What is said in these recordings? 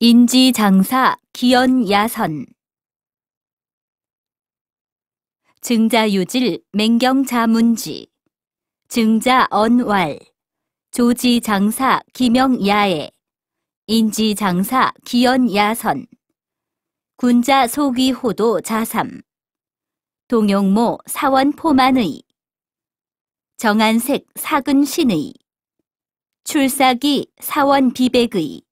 인지장사 기연야선 증자유질 맹경자문지 증자언왈 조지장사 기명야애 인지장사 기연야선 군자소귀호도 자삼 동용모 사원포만의 정한색 사근신의 출사기 사원비백의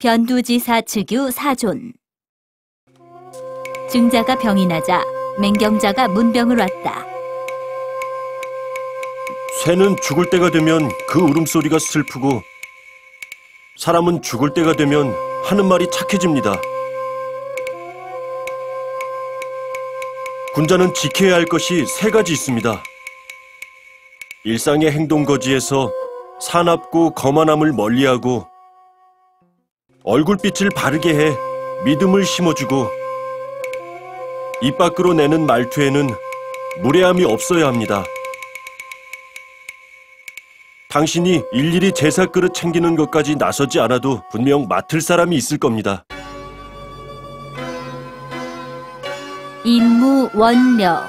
변두지사 즉유 사존 증자가 병이 나자 맹경자가 문병을 왔다. 새는 죽을 때가 되면 그 울음소리가 슬프고 사람은 죽을 때가 되면 하는 말이 착해집니다. 군자는 지켜야 할 것이 세 가지 있습니다. 일상의 행동거지에서 사납고 거만함을 멀리하고 얼굴빛을 바르게 해 믿음을 심어주고 입 밖으로 내는 말투에는 무례함이 없어야 합니다. 당신이 일일이 제사 그릇 챙기는 것까지 나서지 않아도 분명 맡을 사람이 있을 겁니다. 임무원려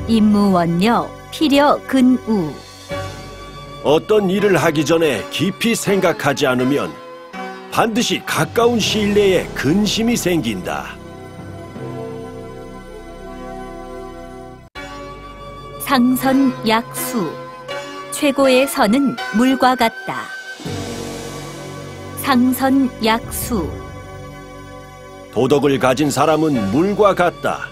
임무원려 필여 근우 어떤 일을 하기 전에 깊이 생각하지 않으면 반드시 가까운 시일 내에 근심이 생긴다. 상선약수 최고의 선은 물과 같다. 상선약수 도덕을 가진 사람은 물과 같다.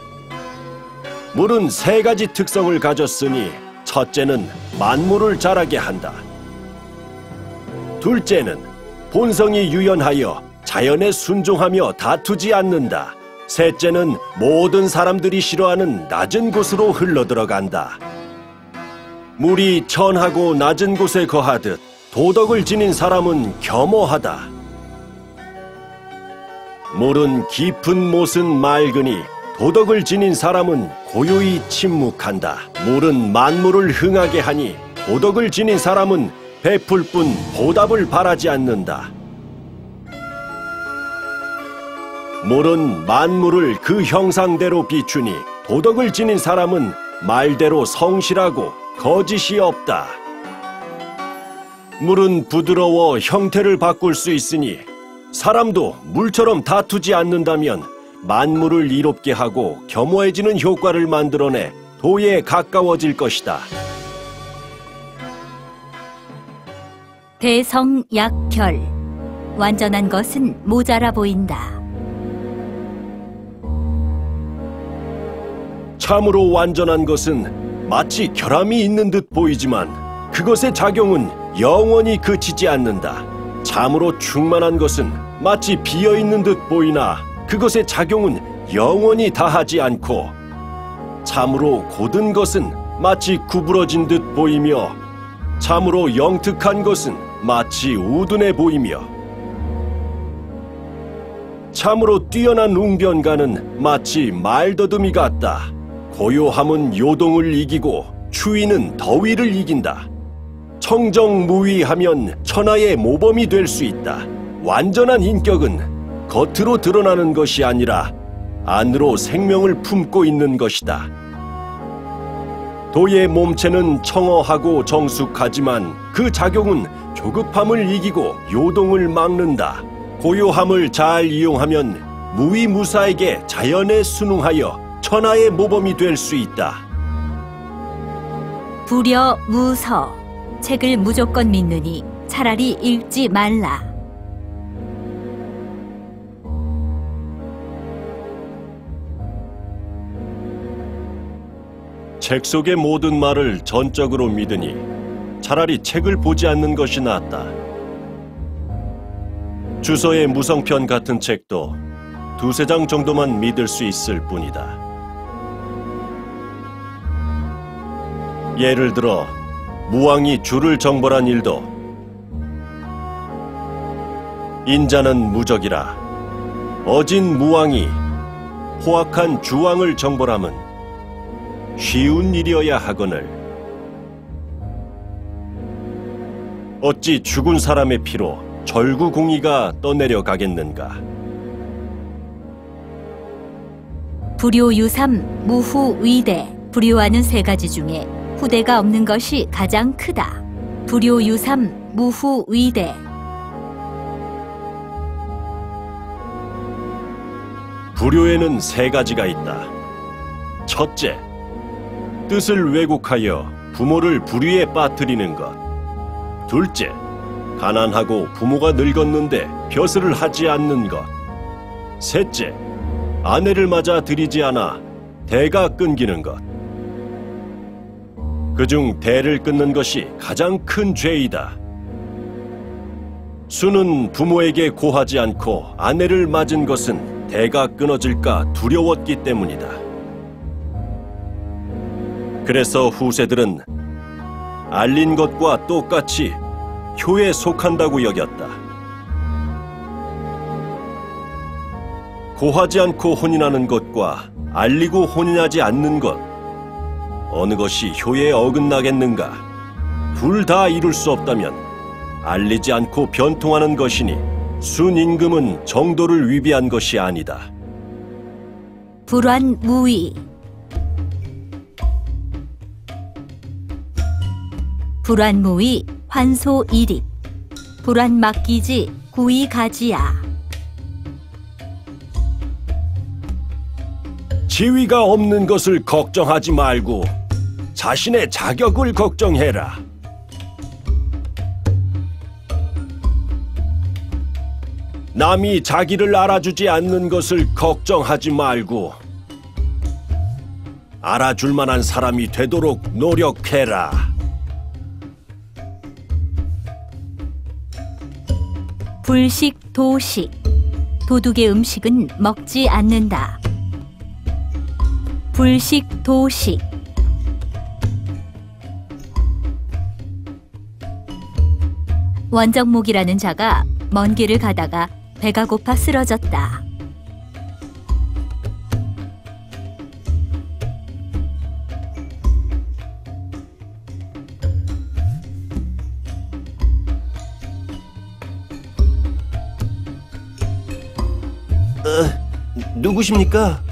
물은 세 가지 특성을 가졌으니 첫째는 만물을 자라게 한다. 둘째는 본성이 유연하여 자연에 순종하며 다투지 않는다. 셋째는 모든 사람들이 싫어하는 낮은 곳으로 흘러들어간다. 물이 천하고 낮은 곳에 거하듯 도덕을 지닌 사람은 겸허하다. 물은 깊은 못은 맑으니 도덕을 지닌 사람은 고요히 침묵한다. 물은 만물을 흥하게 하니 도덕을 지닌 사람은 베풀 뿐 보답을 바라지 않는다. 물은 만물을 그 형상대로 비추니 도덕을 지닌 사람은 말대로 성실하고 거짓이 없다. 물은 부드러워 형태를 바꿀 수 있으니 사람도 물처럼 다투지 않는다면 만물을 이롭게 하고 겸허해지는 효과를 만들어내 도에 가까워질 것이다. 대성약결 완전한 것은 모자라 보인다. 참으로 완전한 것은 마치 결함이 있는 듯 보이지만 그것의 작용은 영원히 그치지 않는다. 참으로 충만한 것은 마치 비어있는 듯 보이나 그것의 작용은 영원히 다하지 않고 참으로 곧은 것은 마치 구부러진 듯 보이며 참으로 영특한 것은 마치 우둔해 보이며 참으로 뛰어난 웅변가는 마치 말더듬이 같다. 고요함은 요동을 이기고 추위는 더위를 이긴다. 청정무위하면 천하의 모범이 될 수 있다. 완전한 인격은 겉으로 드러나는 것이 아니라 안으로 생명을 품고 있는 것이다. 도의 몸체는 청어하고 정숙하지만 그 작용은 조급함을 이기고 요동을 막는다. 고요함을 잘 이용하면 무위무사에게 자연에 순응하여 천하의 모범이 될 수 있다. 불여무서 책을 무조건 믿느니 차라리 읽지 말라. 책 속의 모든 말을 전적으로 믿으니 차라리 책을 보지 않는 것이 낫다. 주서의 무성편 같은 책도 두세 장 정도만 믿을 수 있을 뿐이다. 예를 들어 무왕이 주를 정벌한 일도 인자는 무적이라 어진 무왕이 포악한 주왕을 정벌함은 쉬운 일이어야 하거늘 어찌 죽은 사람의 피로 절구공의가 떠내려가겠는가? 불효유삼 무후의대. 불효하는 세 가지 중에 후대가 없는 것이 가장 크다. 불효유삼 무후의대. 불효에는 세 가지가 있다. 첫째, 뜻을 왜곡하여 부모를 불의에 빠뜨리는 것. 둘째, 가난하고 부모가 늙었는데 벼슬을 하지 않는 것. 셋째, 아내를 맞아 들이지 않아 대가 끊기는 것. 그중 대를 끊는 것이 가장 큰 죄이다. 수는 부모에게 고하지 않고 아내를 맞은 것은 대가 끊어질까 두려웠기 때문이다. 그래서 후세들은 알린 것과 똑같이 효에 속한다고 여겼다. 고하지 않고 혼인하는 것과 알리고 혼인하지 않는 것, 어느 것이 효에 어긋나겠는가? 둘 다 이룰 수 없다면 알리지 않고 변통하는 것이니 순임금은 정도를 위배한 것이 아니다. 불환무의. 불환무의 환소일입. 불환맡기지 구이가지야. 지위가 없는 것을 걱정하지 말고 자신의 자격을 걱정해라. 남이 자기를 알아주지 않는 것을 걱정하지 말고 알아줄 만한 사람이 되도록 노력해라. 불식 도식. 도둑의 음식은 먹지 않는다. 불식 도식. 원정목이라는 자가 먼 길을 가다가 배가 고파 쓰러졌다. 누구십니까?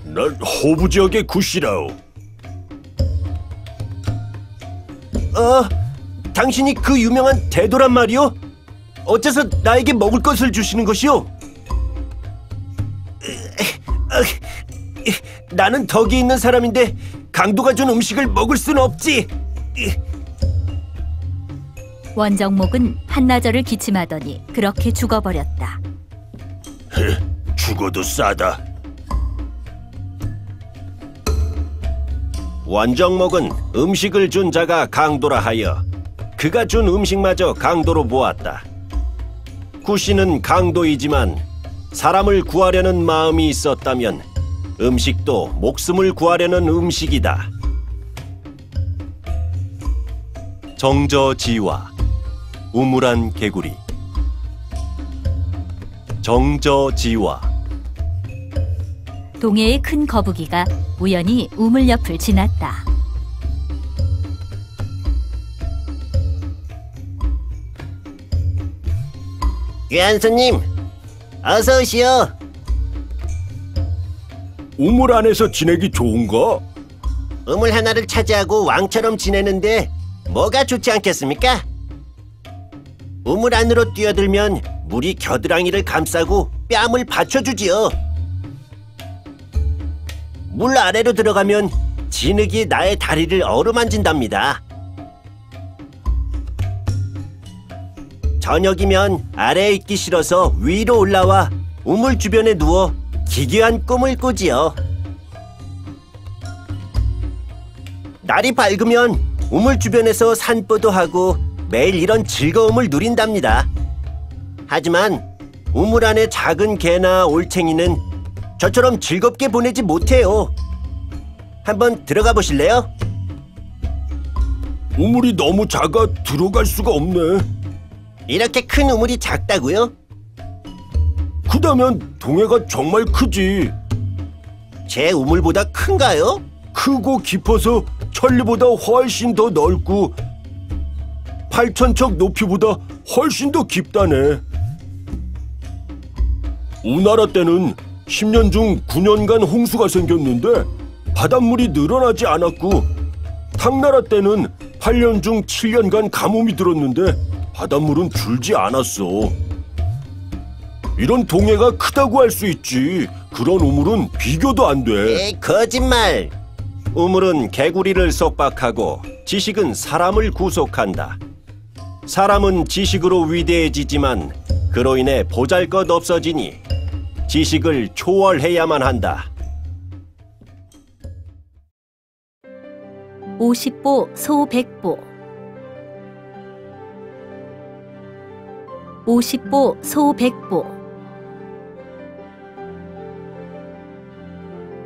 난 호부 지역의 굿이라오. 당신이 그 유명한 대도란 말이오? 어째서 나에게 먹을 것을 주시는 것이오? 나는 덕이 있는 사람인데 강도가 준 음식을 먹을 순 없지. 원정목은 한나절을 기침하더니 그렇게 죽어버렸다. 죽어도 싸다. 원정목은 음식을 준 자가 강도라 하여 그가 준 음식마저 강도로 보았다. 구씨는 강도이지만 사람을 구하려는 마음이 있었다면 음식도 목숨을 구하려는 음식이다. 정저지화, 우물안 개구리. 정저지화. 동해의 큰 거북이가 우연히 우물 옆을 지났다. 귀한 손님, 어서 오시오. 우물 안에서 지내기 좋은가? 우물 하나를 차지하고 왕처럼 지내는데 뭐가 좋지 않겠습니까? 우물 안으로 뛰어들면 물이 겨드랑이를 감싸고 뺨을 받쳐주지요. 물 아래로 들어가면 진흙이 나의 다리를 어루만진답니다. 저녁이면 아래에 있기 싫어서 위로 올라와 우물 주변에 누워 기괴한 꿈을 꾸지요. 날이 밝으면 우물 주변에서 산보도 하고 매일 이런 즐거움을 누린답니다. 하지만 우물 안의 작은 개나 올챙이는 저처럼 즐겁게 보내지 못해요. 한번 들어가 보실래요? 우물이 너무 작아 들어갈 수가 없네. 이렇게 큰 우물이 작다고요? 그다면 동해가 정말 크지. 제 우물보다 큰가요? 크고 깊어서 천리보다 훨씬 더 넓고 8,000척 높이보다 훨씬 더 깊다네. 우나라 때는 10년 중 9년간 홍수가 생겼는데 바닷물이 늘어나지 않았고, 당나라 때는 8년 중 7년간 가뭄이 들었는데 바닷물은 줄지 않았어. 이런 동해가 크다고 할 수 있지. 그런 우물은 비교도 안 돼. 거짓말! 우물은 개구리를 속박하고 지식은 사람을 구속한다. 사람은 지식으로 위대해지지만 그로 인해 보잘것 없어지니 지식을 초월해야만 한다. 50보 소백보 50보 소백보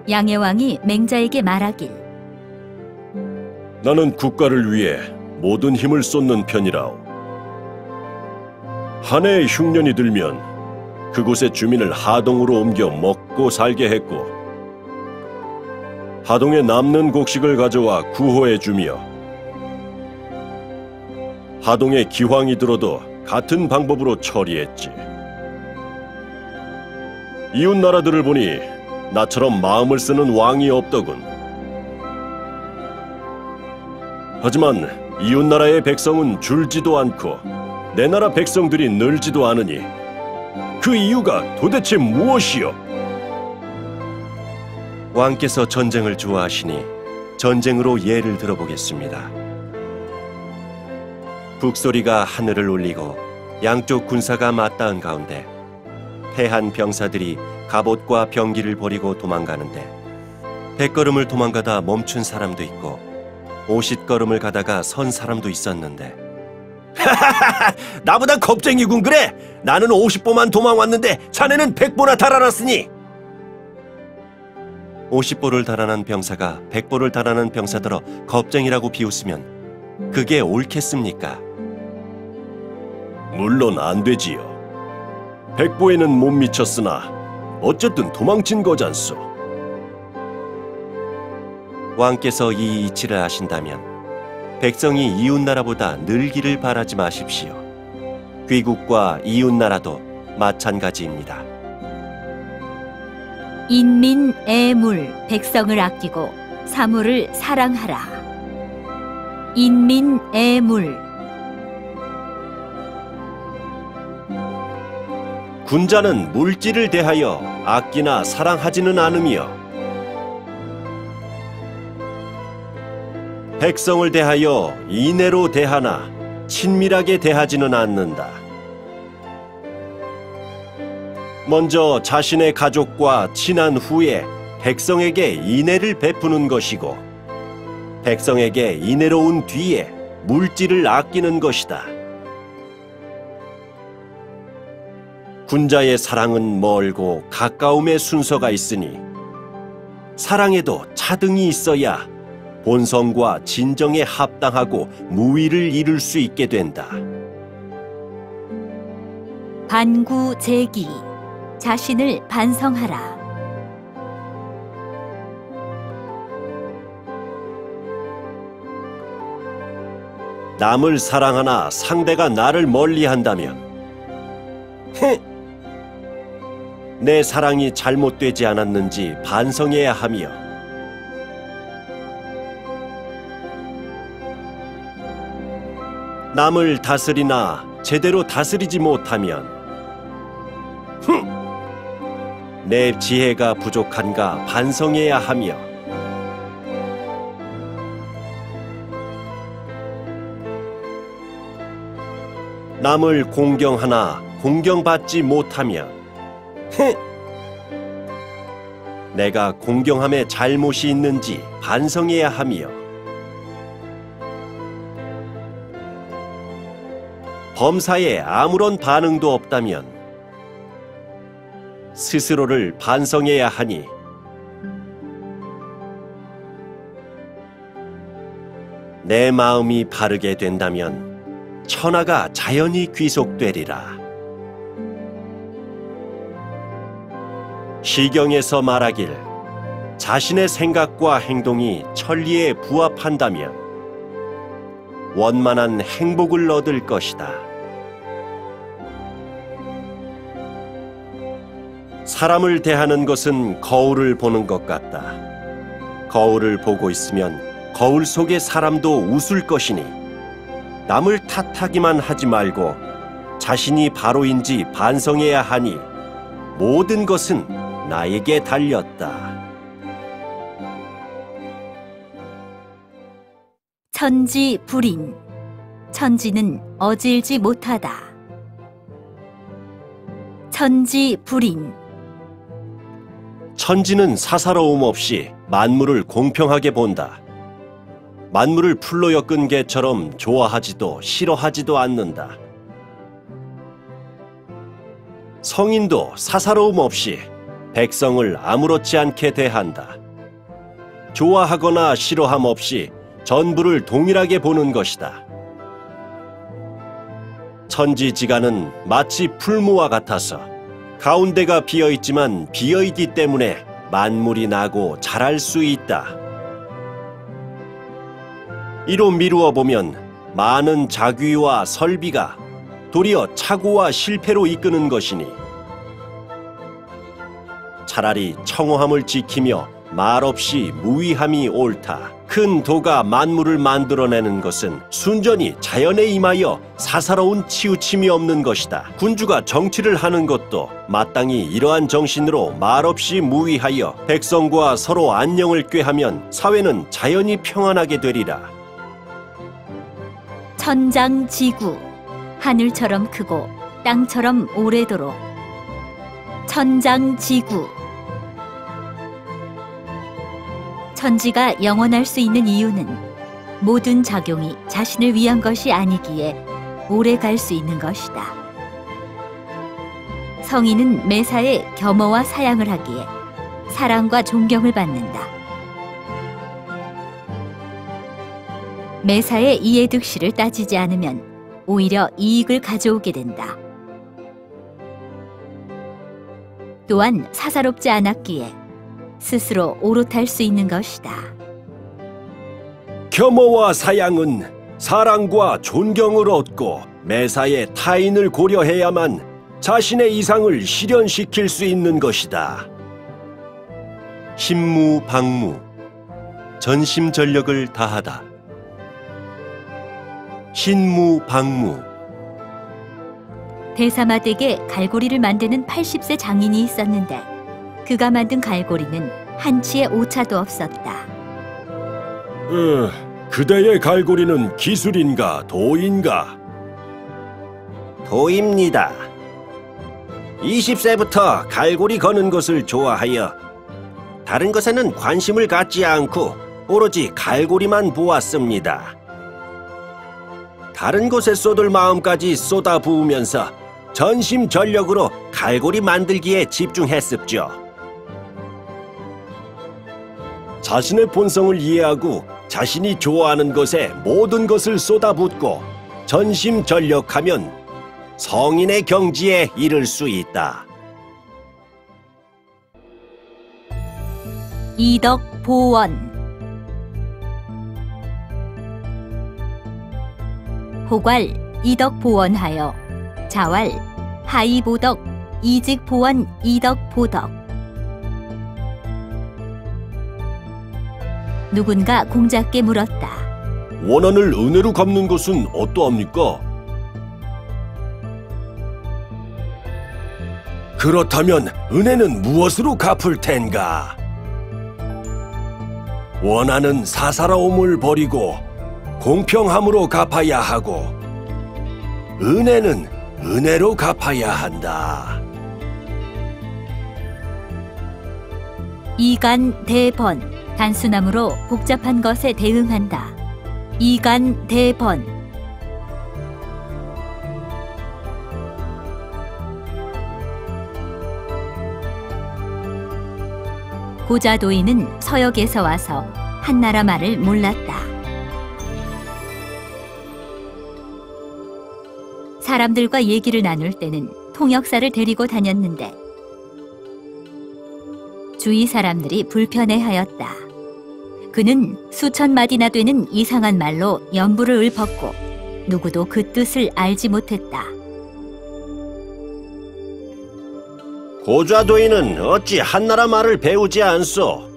양해왕이 맹자에게 말하길 나는 국가를 위해 모든 힘을 쏟는 편이라오. 한 해의 흉년이 들면 그곳의 주민을 하동으로 옮겨 먹고 살게 했고, 하동에 남는 곡식을 가져와 구호해 주며, 하동에 기황이 들어도 같은 방법으로 처리했지. 이웃 나라들을 보니 나처럼 마음을 쓰는 왕이 없더군. 하지만 이웃 나라의 백성은 줄지도 않고 내 나라 백성들이 늘지도 않으니 그 이유가 도대체 무엇이요? 왕께서 전쟁을 좋아하시니 전쟁으로 예를 들어보겠습니다. 북소리가 하늘을 울리고 양쪽 군사가 맞닿은 가운데 패한 병사들이 갑옷과 병기를 버리고 도망가는데 100걸음을 도망가다 멈춘 사람도 있고 50걸음을 가다가 선 사람도 있었는데 나보다 겁쟁이군 그래? 나는 50보만 도망왔는데 자네는 100보나 달아났으니 50보를 달아난 병사가 100보를 달아난 병사더러 겁쟁이라고 비웃으면 그게 옳겠습니까? 물론 안 되지요. 100보에는 못 미쳤으나 어쨌든 도망친 거잖소. 왕께서 이 이치를 아신다면 백성이 이웃나라보다 늘기를 바라지 마십시오. 귀국과 이웃나라도 마찬가지입니다. 인민 애물 백성을 아끼고 사물을 사랑하라. 인민 애물 군자는 물질을 대하여 아끼나 사랑하지는 않으며 백성을 대하여 인애로 대하나 친밀하게 대하지는 않는다. 먼저 자신의 가족과 친한 후에 백성에게 인애를 베푸는 것이고 백성에게 인애로운 뒤에 물질을 아끼는 것이다. 군자의 사랑은 멀고 가까움의 순서가 있으니 사랑에도 차등이 있어야 본성과 진정에 합당하고 무위를 이룰 수 있게 된다. 반구제기 자신을 반성하라. 남을 사랑하나 상대가 나를 멀리한다면 내 사랑이 잘못되지 않았는지 반성해야 하며 남을 다스리나 제대로 다스리지 못하면 내 지혜가 부족한가 반성해야 하며 남을 공경하나 공경받지 못하면 내가 공경함에 잘못이 있는지 반성해야 하며 범사에 아무런 반응도 없다면 스스로를 반성해야 하니 내 마음이 바르게 된다면 천하가 자연히 귀속되리라. 시경에서 말하길 자신의 생각과 행동이 천리에 부합한다면 원만한 행복을 얻을 것이다. 사람을 대하는 것은 거울을 보는 것 같다. 거울을 보고 있으면 거울 속의 사람도 웃을 것이니 남을 탓하기만 하지 말고 자신이 바로인지 반성해야 하니 모든 것은 나에게 달렸다. 천지불인. 천지는 어질지 못하다. 천지불인. 천지는 사사로움 없이 만물을 공평하게 본다. 만물을 풀로 엮은 개처럼 좋아하지도 싫어하지도 않는다. 성인도 사사로움 없이 백성을 아무렇지 않게 대한다. 좋아하거나 싫어함 없이 전부를 동일하게 보는 것이다. 천지지간은 마치 풀무와 같아서 가운데가 비어있지만 비어있기 때문에 만물이 나고 자랄 수 있다. 이로 미루어 보면 많은 자귀와 설비가 도리어 착오와 실패로 이끄는 것이니 차라리 청어함을 지키며 말없이 무위함이 옳다. 큰 도가 만물을 만들어내는 것은 순전히 자연에 임하여 사사로운 치우침이 없는 것이다. 군주가 정치를 하는 것도 마땅히 이러한 정신으로 말없이 무위하여 백성과 서로 안녕을 꾀하면 사회는 자연히 평안하게 되리라. 천장지구. 하늘처럼 크고 땅처럼 오래도록. 천장지구. 천지가 영원할 수 있는 이유는 모든 작용이 자신을 위한 것이 아니기에 오래 갈 수 있는 것이다. 성인은 매사에 겸허와 사양을 하기에 사랑과 존경을 받는다. 매사에 이해득실을 따지지 않으면 오히려 이익을 가져오게 된다. 또한 사사롭지 않았기에 스스로 오롯할 수 있는 것이다. 겸허와 사양은 사랑과 존경을 얻고 매사에 타인을 고려해야만 자신의 이상을 실현시킬 수 있는 것이다. 신무방무. 전심전력을 다하다. 신무방무. 대사마댁에 갈고리를 만드는 80세 장인이 있었는데 그가 만든 갈고리는 한치의 오차도 없었다. 그대의 갈고리는 기술인가 도인가? 도입니다. 20세부터 갈고리 거는 것을 좋아하여 다른 것에는 관심을 갖지 않고 오로지 갈고리만 보았습니다. 다른 곳에 쏟을 마음까지 쏟아 부으면서 전심전력으로 갈고리 만들기에 집중했습죠. 자신의 본성을 이해하고 자신이 좋아하는 것에 모든 것을 쏟아붓고 전심전력하면 성인의 경지에 이를 수 있다. 이덕보원. 호괄 이덕보원하여 자왈 하이보덕 이직보원 이덕보덕. 누군가 공자께 물었다. 원한을 은혜로 갚는 것은 어떠합니까? 그렇다면 은혜는 무엇으로 갚을 텐가? 원한은 사사로움을 버리고 공평함으로 갚아야 하고 은혜는 은혜로 갚아야 한다. 이간대번. 단순함으로 복잡한 것에 대응한다. 이간대번. 고자도인은 서역에서 와서 한나라 말을 몰랐다. 사람들과 얘기를 나눌 때는 통역사를 데리고 다녔는데 주위 사람들이 불편해하였다. 그는 수천 마디나 되는 이상한 말로 연부를 읊었고 누구도 그 뜻을 알지 못했다. 고좌도인은 어찌 한나라 말을 배우지 않소?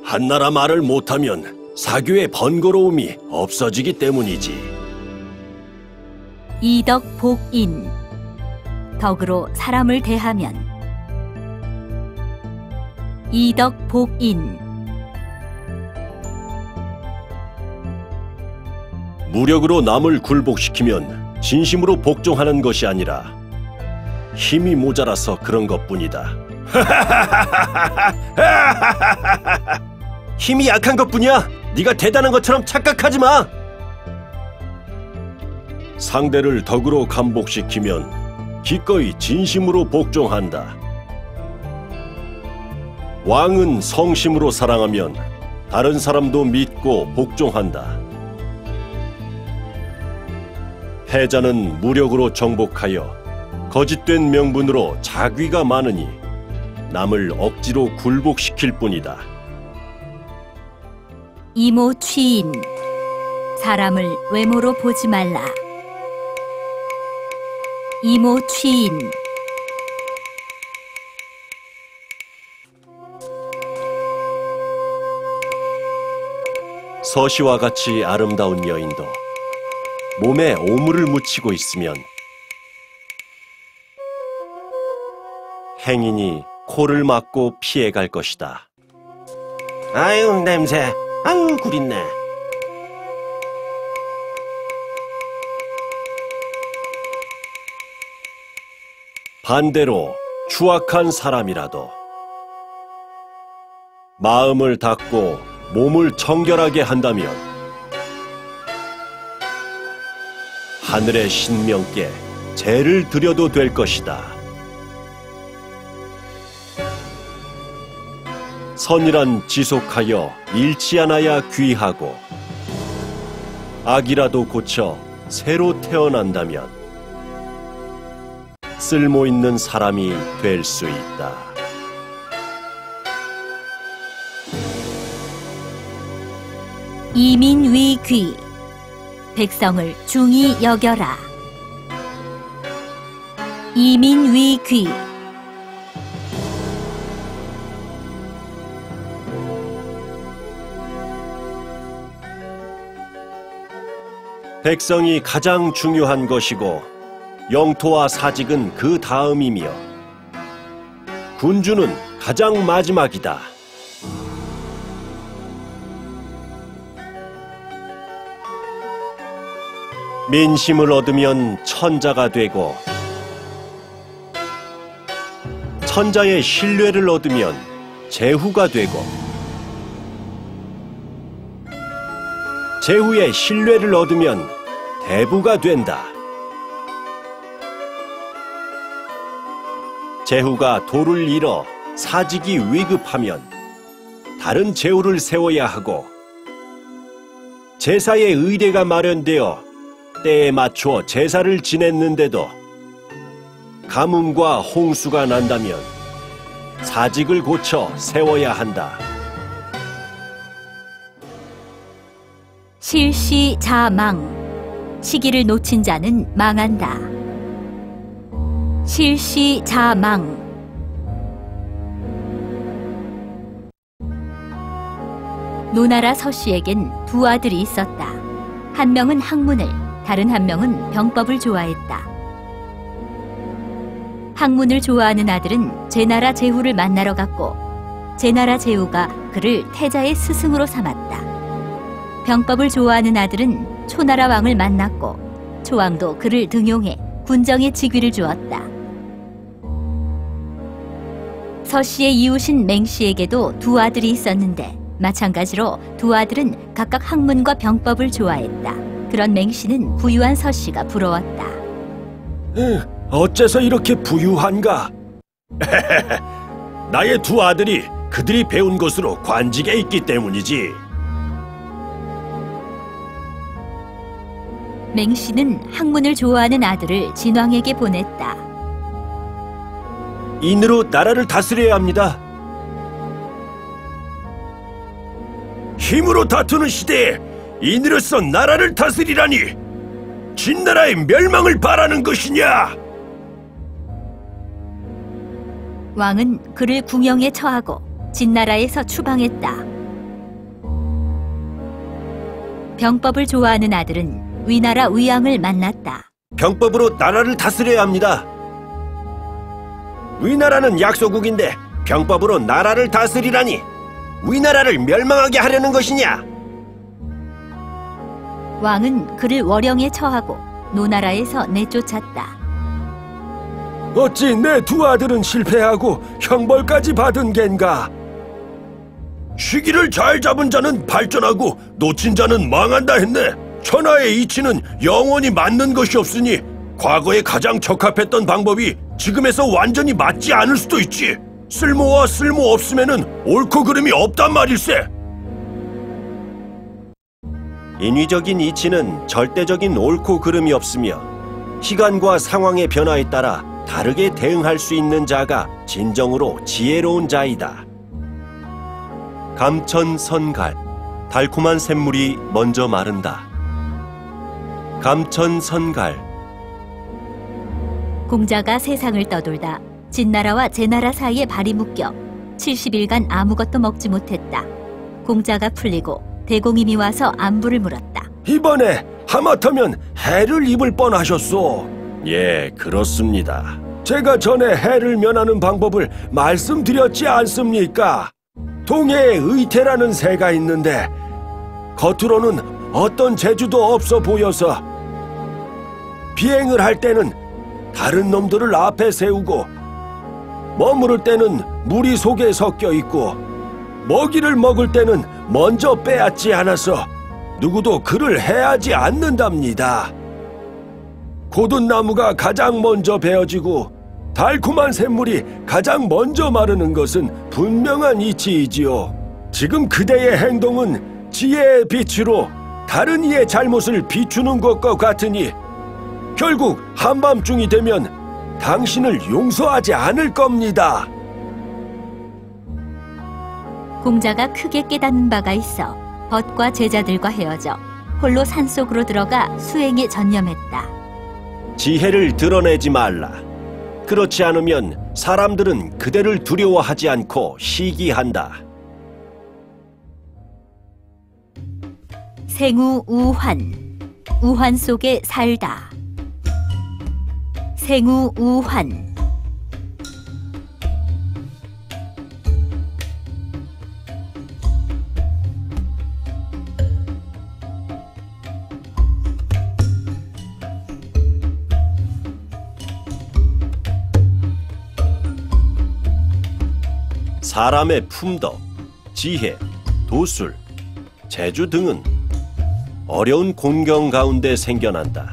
한나라 말을 못하면 사교의 번거로움이 없어지기 때문이지. 이덕복인. 덕으로 사람을 대하면. 이덕복인. 무력으로 남을 굴복시키면 진심으로 복종하는 것이 아니라 힘이 모자라서 그런 것뿐이다. 힘이 약한 것뿐이야. 네가 대단한 것처럼 착각하지 마. 상대를 덕으로 감복시키면 기꺼이 진심으로 복종한다. 왕은 성심으로 사랑하면 다른 사람도 믿고 복종한다. 패자는 무력으로 정복하여 거짓된 명분으로 자귀가 많으니 남을 억지로 굴복시킬 뿐이다. 이모취인. 사람을 외모로 보지 말라. 이모취인. 서시와 같이 아름다운 여인도 몸에 오물을 묻히고 있으면 행인이 코를 막고 피해갈 것이다. 아유, 냄새. 아유, 구린내. 반대로 추악한 사람이라도 마음을 닫고 몸을 청결하게 한다면 하늘의 신명께 제를 드려도 될 것이다. 선이란 지속하여 잃지 않아야 귀하고 악이라도 고쳐 새로 태어난다면 쓸모 있는 사람이 될 수 있다. 이민위귀. 백성을 중히 여겨라. 이민위귀. 백성이 가장 중요한 것이고 영토와 사직은 그 다음이며 군주는 가장 마지막이다. 민심을 얻으면 천자가 되고 천자의 신뢰를 얻으면 제후가 되고 제후의 신뢰를 얻으면 대부가 된다. 제후가 도를 잃어 사직이 위급하면 다른 제후를 세워야 하고 제사의 의례가 마련되어 때에 맞춰 제사를 지냈는데도 가뭄과 홍수가 난다면 사직을 고쳐 세워야 한다. 실시자망. 시기를 놓친 자는 망한다. 실시자망. 노나라 서씨에겐 두 아들이 있었다. 한 명은 학문을, 다른 한 명은 병법을 좋아했다. 학문을 좋아하는 아들은 제나라 제후를 만나러 갔고 제나라 제후가 그를 태자의 스승으로 삼았다. 병법을 좋아하는 아들은 초나라 왕을 만났고 초왕도 그를 등용해 군정의 직위를 주었다. 서씨의 이웃인 맹씨에게도 두 아들이 있었는데 마찬가지로 두 아들은 각각 학문과 병법을 좋아했다. 그런 맹씨는 부유한 서씨가 부러웠다. 어째서 이렇게 부유한가? 나의 두 아들이 그들이 배운 것으로 관직에 있기 때문이지. 맹씨는 학문을 좋아하는 아들을 진왕에게 보냈다. 인으로 나라를 다스려야 합니다. 힘으로 다투는 시대에 인으로서 나라를 다스리라니 진나라의 멸망을 바라는 것이냐? 왕은 그를 궁형에 처하고 진나라에서 추방했다. 병법을 좋아하는 아들은 위나라 위왕을 만났다. 병법으로 나라를 다스려야 합니다. 위나라는 약소국인데 병법으로 나라를 다스리라니 위나라를 멸망하게 하려는 것이냐? 왕은 그를 월영에 처하고 노나라에서 내쫓았다. 어찌 내 두 아들은 실패하고 형벌까지 받은 겐가? 시기를 잘 잡은 자는 발전하고 놓친 자는 망한다 했네. 천하의 이치는 영원히 맞는 것이 없으니 과거에 가장 적합했던 방법이 지금에서 완전히 맞지 않을 수도 있지. 쓸모와 쓸모 없음에는 옳고 그름이 없단 말일세. 인위적인 이치는 절대적인 옳고 그름이 없으며 시간과 상황의 변화에 따라 다르게 대응할 수 있는 자가 진정으로 지혜로운 자이다. 감천선갈, 달콤한 샘물이 먼저 마른다. 감천선갈. 공자가 세상을 떠돌다 진나라와 제나라 사이에 발이 묶여 70일간 아무것도 먹지 못했다. 공자가 풀리고 대공임이 와서 안부를 물었다. 이번에 하마터면 해를 입을 뻔하셨소. 예, 그렇습니다. 제가 전에 해를 면하는 방법을 말씀드렸지 않습니까? 동해에 의태라는 새가 있는데 겉으로는 어떤 재주도 없어 보여서 비행을 할 때는 다른 놈들을 앞에 세우고 머무를 때는 무리 속에 섞여 있고 먹이를 먹을 때는 먼저 빼앗지 않아서 누구도 그를 해하지 않는답니다. 고든 나무가 가장 먼저 베어지고 달콤한 샘물이 가장 먼저 마르는 것은 분명한 이치이지요. 지금 그대의 행동은 지혜의 빛으로 다른 이의 잘못을 비추는 것과 같으니 결국 한밤중이 되면 당신을 용서하지 않을 겁니다. 공자가 크게 깨닫는 바가 있어 벗과 제자들과 헤어져 홀로 산속으로 들어가 수행에 전념했다. 지혜를 드러내지 말라. 그렇지 않으면 사람들은 그대를 두려워하지 않고 시기한다. 생우우환, 우환 속에 살다. 생우우환. 사람의 품덕, 지혜, 도술, 재주 등은 어려운 공경 가운데 생겨난다.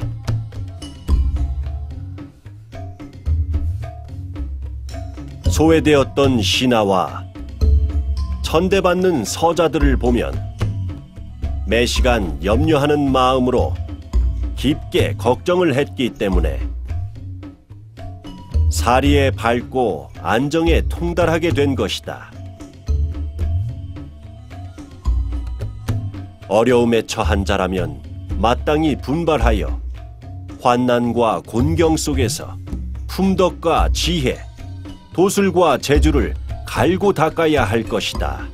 소외되었던 신하와 천대받는 서자들을 보면 매시간 염려하는 마음으로 깊게 걱정을 했기 때문에 사리에 밝고 안정에 통달하게 된 것이다. 어려움에 처한 자라면 마땅히 분발하여 환난과 곤경 속에서 품덕과 지혜, 도술과 재주를 갈고 닦아야 할 것이다.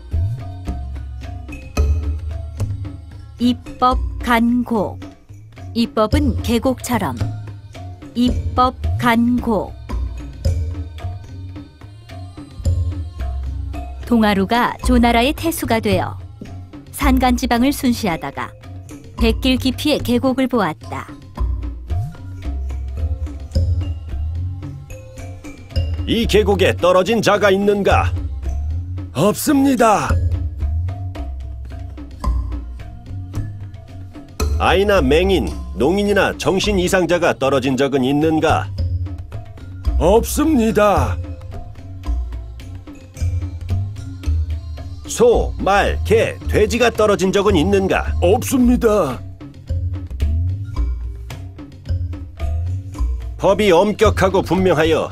입법 간곡. 입법은 계곡처럼. 입법 간곡. 동아루가 조나라의 태수가 되어 산간지방을 순시하다가 100길 깊이의 계곡을 보았다. 이 계곡에 떨어진 자가 있는가? 없습니다. 아이나 맹인, 농인이나 정신 이상자가 떨어진 적은 있는가? 없습니다. 소, 말, 개, 돼지가 떨어진 적은 있는가? 없습니다. 법이 엄격하고 분명하여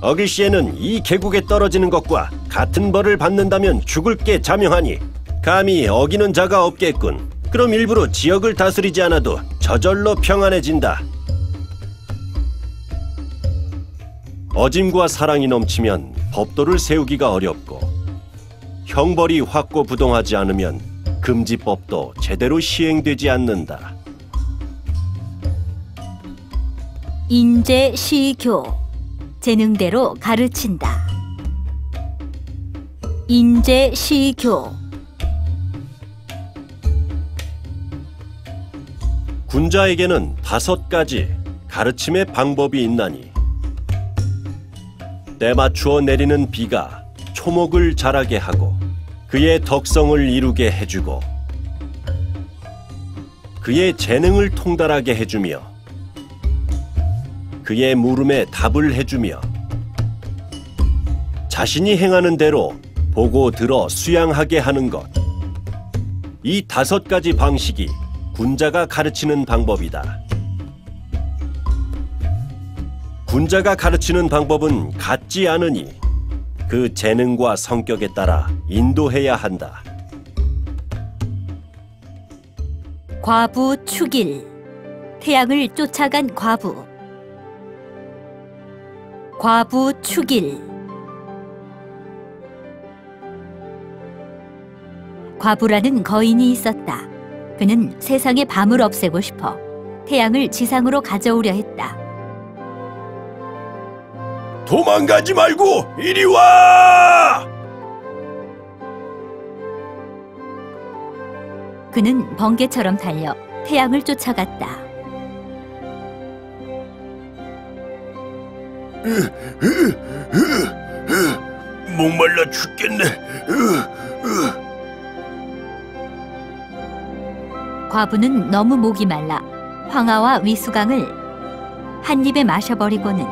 어길 시에는 이 계곡에 떨어지는 것과 같은 벌을 받는다면 죽을 게 자명하니 감히 어기는 자가 없겠군. 그럼 일부러 지역을 다스리지 않아도 저절로 평안해진다. 어짐과 사랑이 넘치면 법도를 세우기가 어렵고 형벌이 확고부동하지 않으면 금지법도 제대로 시행되지 않는다. 인재시교, 재능대로 가르친다. 인재시교. 군자에게는 5가지 가르침의 방법이 있나니 때맞추어 내리는 비가 초목을 자라게 하고 그의 덕성을 이루게 해주고 그의 재능을 통달하게 해주며 그의 물음에 답을 해주며 자신이 행하는 대로 보고 들어 수양하게 하는 것. 이 5가지 방식이 군자가 가르치는 방법이다. 군자가 가르치는 방법은 같지 않으니 그 재능과 성격에 따라 인도해야 한다. 과부 축일, 태양을 쫓아간 과부. 과부 축일. 과부라는 거인이 있었다. 그는 세상의 밤을 없애고 싶어 태양을 지상으로 가져오려 했다. 도망가지 말고 이리 와! 그는 번개처럼 달려 태양을 쫓아갔다. 목말라 죽겠네. 과부는 너무 목이 말라 황하와 위수강을 한 입에 마셔버리고는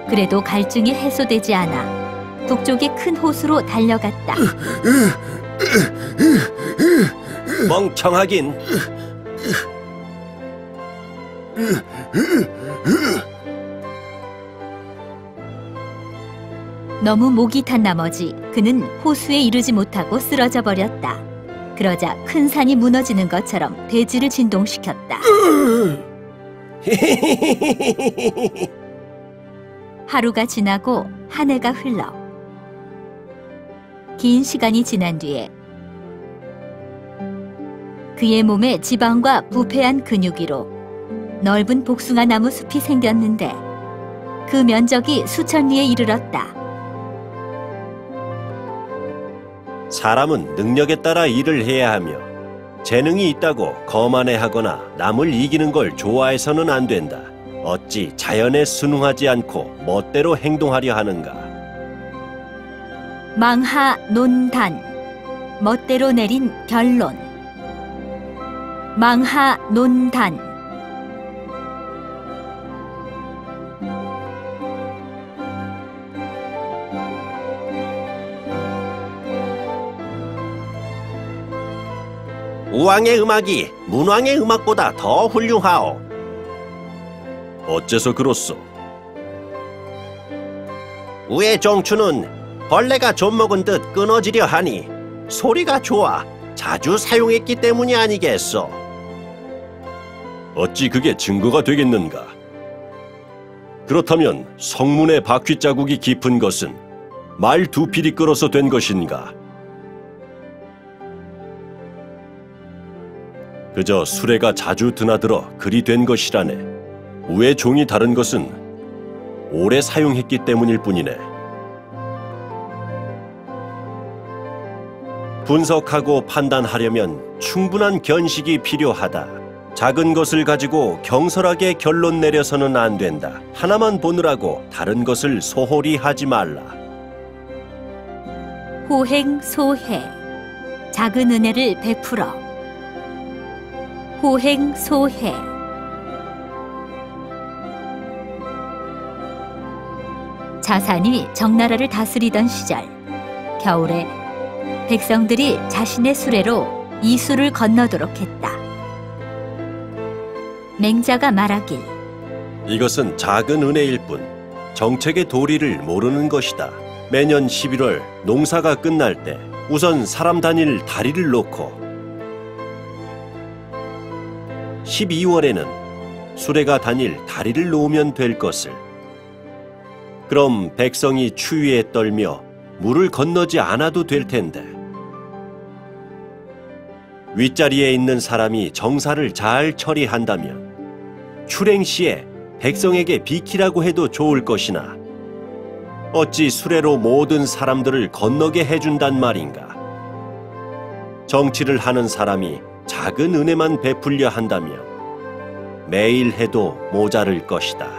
그래도 갈증이 해소되지 않아 북쪽의 큰 호수로 달려갔다. 멍청하긴. 너무 목이 탄 나머지 그는 호수에 이르지 못하고 쓰러져 버렸다. 그러자 큰 산이 무너지는 것처럼 대지를 진동시켰다. 하루가 지나고 한 해가 흘러 긴 시간이 지난 뒤에 그의 몸에 지방과 부패한 근육으로 넓은 복숭아 나무 숲이 생겼는데 그 면적이 수천 리에 이르렀다. 사람은 능력에 따라 일을 해야 하며 재능이 있다고 거만해하거나 남을 이기는 걸 좋아해서는 안 된다. 어찌 자연에 순응하지 않고 멋대로 행동하려 하는가? 망하 논단, 멋대로 내린 결론. 망하 논단. 우왕의 음악이 문왕의 음악보다 더 훌륭하오. 어째서 그렇소? 우의 정추는 벌레가 젖먹은 듯 끊어지려 하니 소리가 좋아 자주 사용했기 때문이 아니겠소. 어찌 그게 증거가 되겠는가? 그렇다면 성문의 바퀴 자국이 깊은 것은 말 2필이 끌어서 된 것인가? 그저 수레가 자주 드나들어 그리 된 것이라네. 우의 종이 다른 것은 오래 사용했기 때문일 뿐이네. 분석하고 판단하려면 충분한 견식이 필요하다. 작은 것을 가지고 경솔하게 결론 내려서는 안 된다. 하나만 보느라고 다른 것을 소홀히 하지 말라. 호행소해, 작은 은혜를 베풀어. 호행소해. 자산이 정나라를 다스리던 시절, 겨울에 백성들이 자신의 수레로 이수를 건너도록 했다. 맹자가 말하길, 이것은 작은 은혜일 뿐 정책의 도리를 모르는 것이다. 매년 11월 농사가 끝날 때 우선 사람 다닐 다리를 놓고 12월에는 수레가 다닐 다리를 놓으면 될 것을. 그럼 백성이 추위에 떨며 물을 건너지 않아도 될 텐데. 윗자리에 있는 사람이 정사를 잘 처리한다면 출행 시에 백성에게 비키라고 해도 좋을 것이나 어찌 수레로 모든 사람들을 건너게 해준단 말인가. 정치를 하는 사람이 작은 은혜만 베풀려 한다면 매일 해도 모자랄 것이다.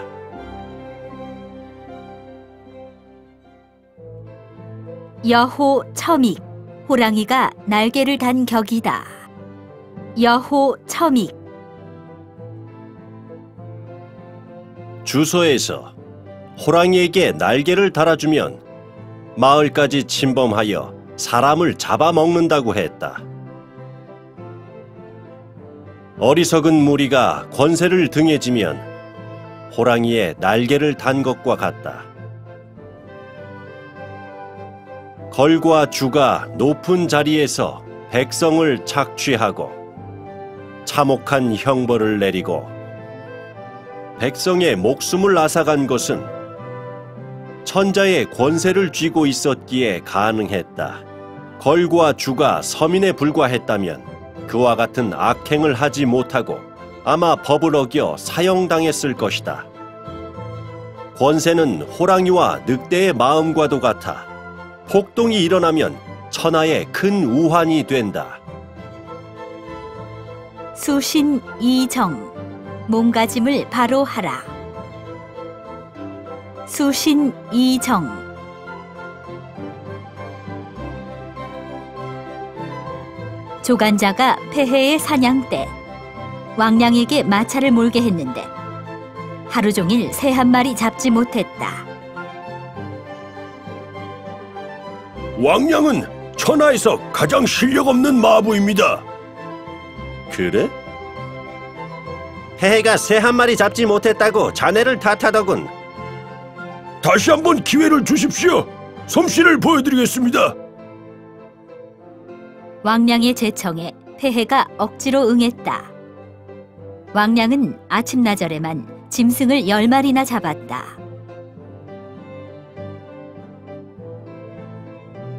여호 첨익, 호랑이가 날개를 단 격이다. 여호 첨익. 주소에서 호랑이에게 날개를 달아주면 마을까지 침범하여 사람을 잡아먹는다고 했다. 어리석은 무리가 권세를 등에 지면 호랑이에 날개를 단 것과 같다. 걸과 주가 높은 자리에서 백성을 착취하고 참혹한 형벌을 내리고 백성의 목숨을 앗아간 것은 천자의 권세를 쥐고 있었기에 가능했다. 걸과 주가 서민에 불과했다면 그와 같은 악행을 하지 못하고 아마 법을 어겨 사형당했을 것이다. 권세는 호랑이와 늑대의 마음과도 같아 폭동이 일어나면 천하에 큰 우환이 된다. 수신 이정, 몸가짐을 바로 하라. 수신 이정. 조간자가 폐해의 사냥 때 왕량에게 마차를 몰게 했는데 하루 종일 새 한 마리 잡지 못했다. 왕량은 천하에서 가장 실력 없는 마부입니다. 그래? 폐해가 새 한 마리 잡지 못했다고 자네를 탓하더군. 다시 한번 기회를 주십시오. 솜씨를 보여드리겠습니다. 왕량의 제청에 폐해가 억지로 응했다. 왕량은 아침나절에만 짐승을 10마리나 잡았다.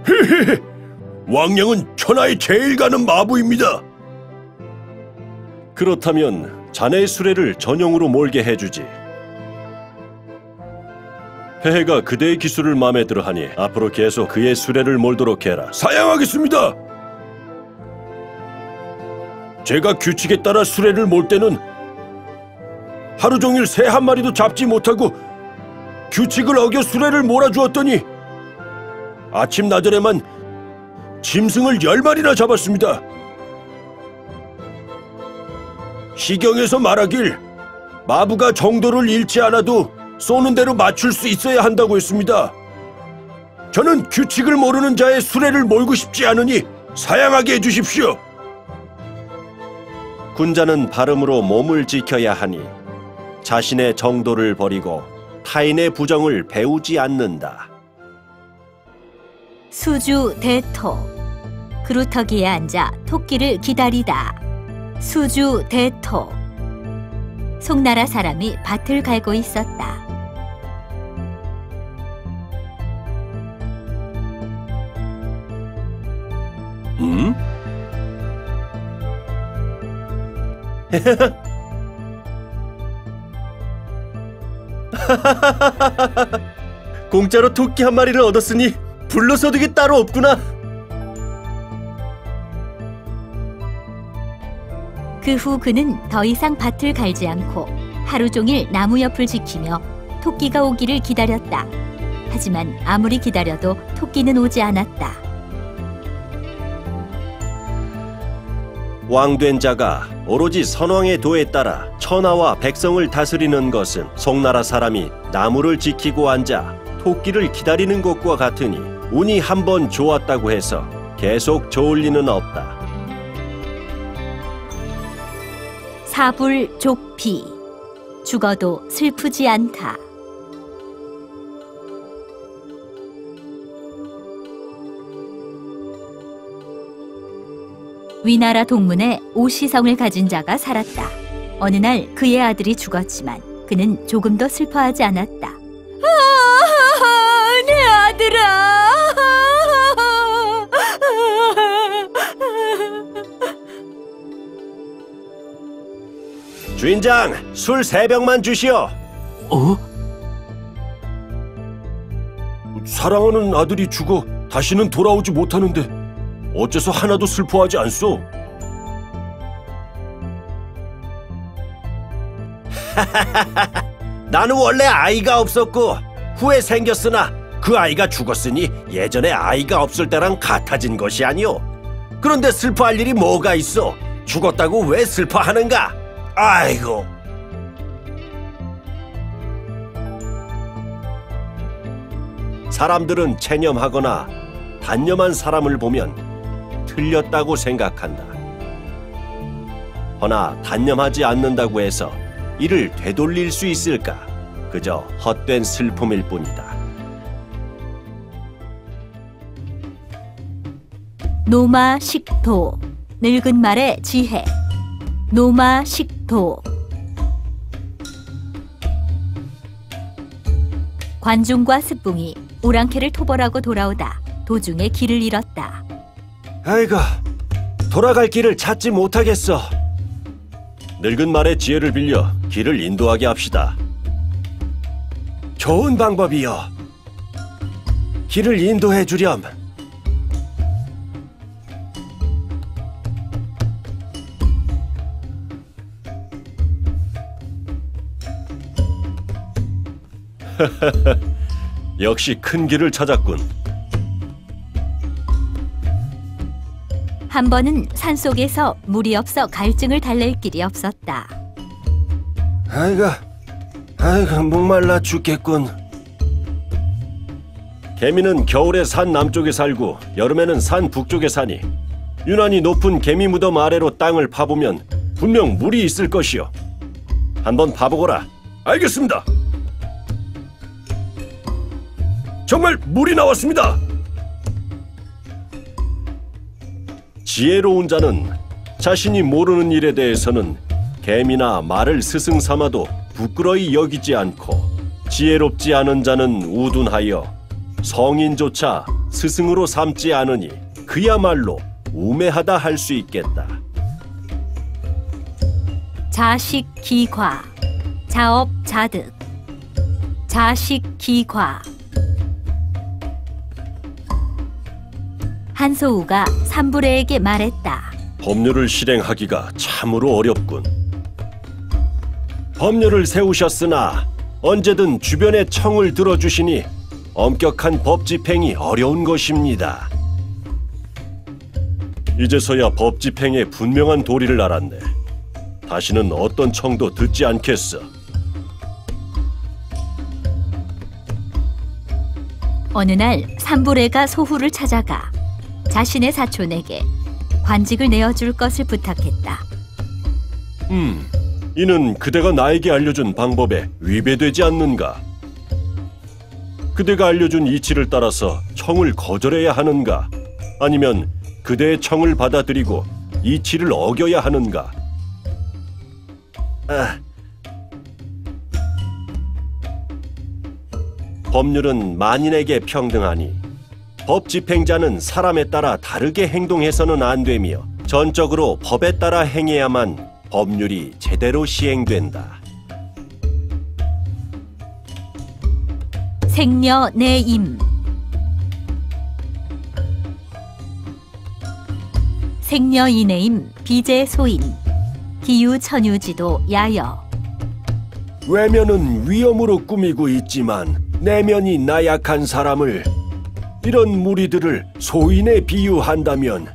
헤헤헤, 왕량은 천하에 제일 가는 마부입니다. 그렇다면 자네의 수레를 전용으로 몰게 해주지. 폐해가 그대의 기술을 마음에 들어하니 앞으로 계속 그의 수레를 몰도록 해라. 사양하겠습니다. 제가 규칙에 따라 수레를 몰 때는 하루 종일 새 한 마리도 잡지 못하고 규칙을 어겨 수레를 몰아주었더니 아침 나절에만 짐승을 10마리나 잡았습니다. 시경에서 말하길 마부가 정도를 잃지 않아도 쏘는 대로 맞출 수 있어야 한다고 했습니다. 저는 규칙을 모르는 자의 수레를 몰고 싶지 않으니 사양하게 해주십시오. 군자는 발음으로 몸을 지켜야 하니 자신의 정도를 버리고 타인의 부정을 배우지 않는다. 수주 대토, 그루터기에 앉아 토끼를 기다리다. 수주 대토. 송나라 사람이 밭을 갈고 있었다. 음? 공짜로 토끼 한 마리를 얻었으니 불로소득이 따로 없구나. 그 후 그는 더 이상 밭을 갈지 않고 하루 종일 나무 옆을 지키며 토끼가 오기를 기다렸다. 하지만 아무리 기다려도 토끼는 오지 않았다. 왕된 자가 오로지 선왕의 도에 따라 천하와 백성을 다스리는 것은 송나라 사람이 나무를 지키고 앉아 토끼를 기다리는 것과 같으니 운이 한번 좋았다고 해서 계속 좋을 리는 없다. 사불족피, 죽어도 슬프지 않다. 위나라 동문에 오시성을 가진 자가 살았다. 어느 날 그의 아들이 죽었지만 그는 조금도 슬퍼하지 않았다. 내 아들아! 주인장, 술 3병만 주시오. 사랑하는 아들이 죽어 다시는 돌아오지 못하는데 어째서 하나도 슬퍼하지 않소? 나는 원래 아이가 없었고 후에 생겼으나 그 아이가 죽었으니 예전에 아이가 없을 때랑 같아진 것이 아니오. 그런데 슬퍼할 일이 뭐가 있어? 죽었다고 왜 슬퍼하는가? 아이고. 사람들은 체념하거나 단념한 사람을 보면 틀렸다고 생각한다. 허나 단념하지 않는다고 해서 이를 되돌릴 수 있을까? 그저 헛된 슬픔일 뿐이다. 노마식도, 늙은 말의 지혜. 노마식도. 관중과 스뿡이 오랑캐를 토벌하고 돌아오다 도중에 길을 잃었다. 아이고, 돌아갈 길을 찾지 못하겠어. 늙은 말의 지혜를 빌려 길을 인도하게 합시다. 좋은 방법이요. 길을 인도해 주렴. 역시 큰 길을 찾았군. 한 번은 산속에서 물이 없어 갈증을 달랠 길이 없었다. 아이고, 목말라 죽겠군. 개미는 겨울에 산 남쪽에 살고 여름에는 산 북쪽에 사니 유난히 높은 개미 무덤 아래로 땅을 파보면 분명 물이 있을 것이요. 한번 파보거라. 알겠습니다. 정말 물이 나왔습니다. 지혜로운 자는 자신이 모르는 일에 대해서는 개미나 말을 스승 삼아도 부끄러이 여기지 않고, 지혜롭지 않은 자는 우둔하여 성인조차 스승으로 삼지 않으니 그야말로 우매하다 할 수 있겠다. 자식기과, 자업자득. 자식기과. 한소우가 삼부레에게 말했다. 법률을 실행하기가 참으로 어렵군. 법률을 세우셨으나 언제든 주변의 청을 들어주시니 엄격한 법 집행이 어려운 것입니다. 이제서야 법 집행의 분명한 도리를 알았네. 다시는 어떤 청도 듣지 않겠어. 어느 날 삼부레가 소후를 찾아가 자신의 사촌에게 관직을 내어줄 것을 부탁했다. 이는 그대가 나에게 알려준 방법에 위배되지 않는가? 그대가 알려준 이치를 따라서 청을 거절해야 하는가? 아니면 그대의 청을 받아들이고 이치를 어겨야 하는가? 법률은 만인에게 평등하니 법 집행자는 사람에 따라 다르게 행동해서는 안 되며 전적으로 법에 따라 행해야만 법률이 제대로 시행된다. 생녀내임. 생녀이내임 비제소임. 기유천유지도 야여. 외면은 위험으로 꾸미고 있지만 내면이 나약한 사람을, 이런 무리들을 소인에 비유한다면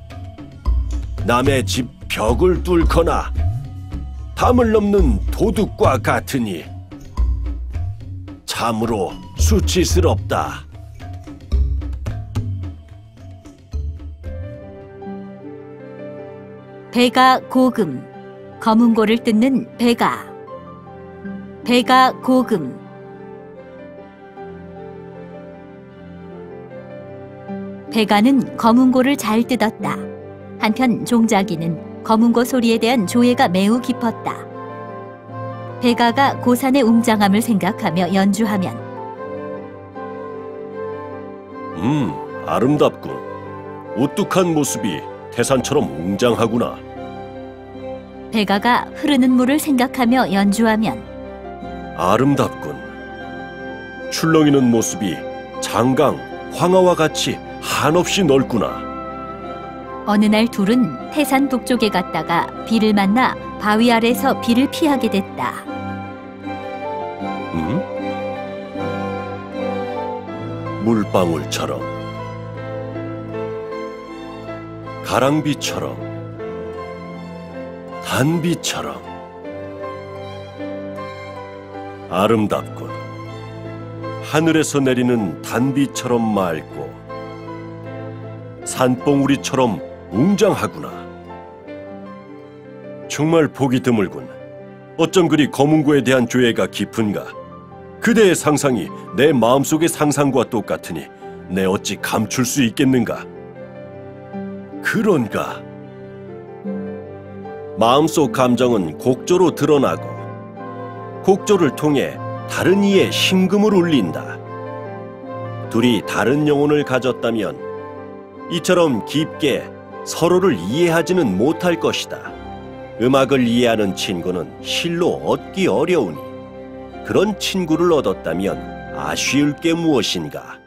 남의 집 벽을 뚫거나 담을 넘는 도둑과 같으니 참으로 수치스럽다. 배가 고금. 검은고를 뜯는 배가. 배가 고금. 배가는 검은고를 잘 뜯었다. 한편 종자기는 검은고 소리에 대한 조예가 매우 깊었다. 베가가 고산의 웅장함을 생각하며 연주하면 아름답군. 우뚝한 모습이 태산처럼 웅장하구나. 베가가 흐르는 물을 생각하며 연주하면 아름답군. 출렁이는 모습이 장강, 황하와 같이 한없이 넓구나. 어느 날 둘은 태산 북쪽에 갔다가 비를 만나 바위 아래서 비를 피하게 됐다. 물방울처럼, 가랑비처럼, 단비처럼 아름답군. 하늘에서 내리는 단비처럼 맑고 산봉우리처럼 웅장하구나. 정말 보기 드물군. 어쩜 그리 검은고에 대한 조예가 깊은가. 그대의 상상이 내 마음속의 상상과 똑같으니 내 어찌 감출 수 있겠는가. 그런가. 마음속 감정은 곡조로 드러나고 곡조를 통해 다른 이의 심금을 울린다. 둘이 다른 영혼을 가졌다면 이처럼 깊게 서로를 이해하지는 못할 것이다. 음악을 이해하는 친구는 실로 얻기 어려우니 그런 친구를 얻었다면 아쉬울 게 무엇인가.